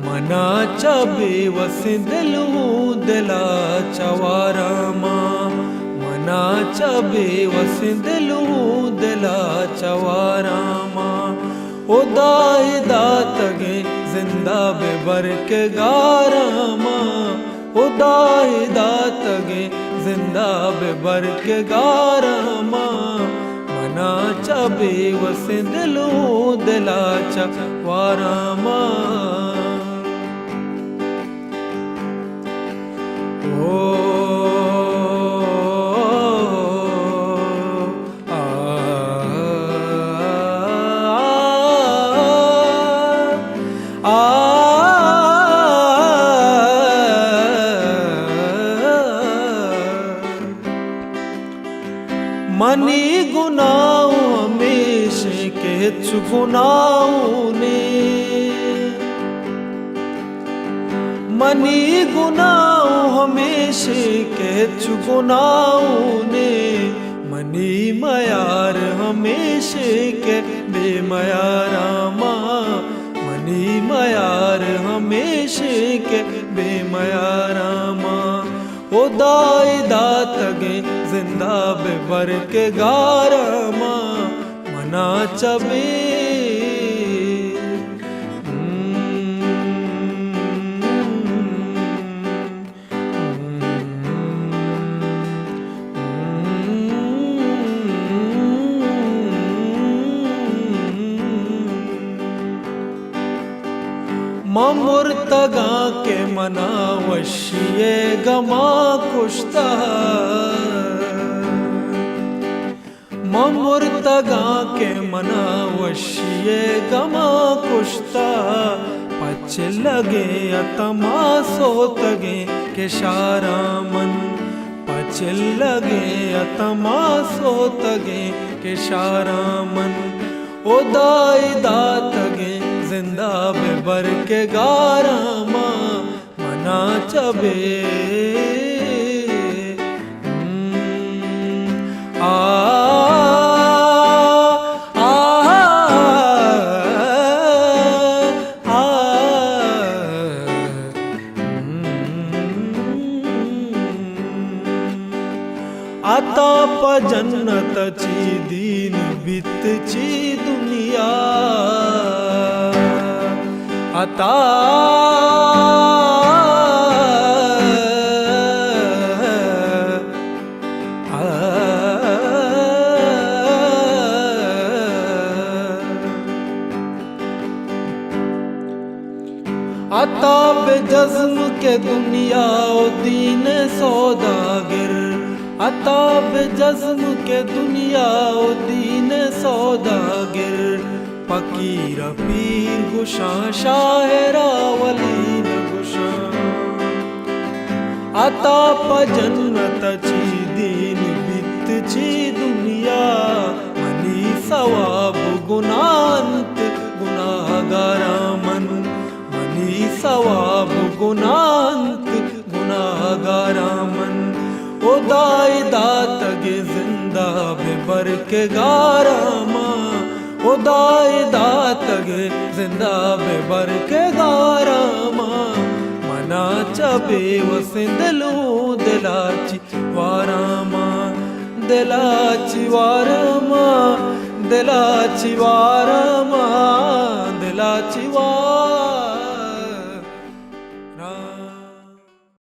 मनाचा बेवस दिलू दिलाचा वारामा, मनाचा बेवस दिलू दिलाचा वारामा। उदाई दातगे जिंदा बेबर के गारामा, उदाई दातगे जिंदा बेबर के गारामा। मनाचा बेवस दिलू दिलाचा वारामा। मनी गुनाह हमेशा के गुनाहों ने, मनी गुनाह हमेशा के गुनाहों ने। मनी मयार हमेशा के बेमयारामा, मनी मयार हमेशा के बेमयारामा। उदाई दातगे जिंदा बेबर के गारामा। मनाचा बे मुर्तगा के मना वशिए गमा कुश्ता, मुर्तगा के मना वशिए गमा कुश्ता। पच लगे अतमा सोतगे के शारामन, पच लगे अतमा सोतगे के शारामन। उदाई दातगे जिंदा बेबर के गारामा। मनाचा बे आता प जन्नत ची दीन बित ची दुनिया। आता आता बेजज्म के दुनिया ओ दीन सौदागर। आता बेजज्म के दुनिया ओ दीन सौदागर। फकीर पीर गुशा शाहरा वलीन गुशा। आता प जन्नत ची दीन बित ची दुनिया। मनी सवाब गुनांत गुनाहगारा मन, मनी सवाब गुनांत गुनाहगारा मन। उदाई दातगे जिंदा बेबर के गारामा। उदाई दातगे जिंदा बेबर के गारामा। मनाचा बेवस दिलू दिलाची वारामा, दिलाची वारामा, दिलाची वारामा, दिलाची वारामा।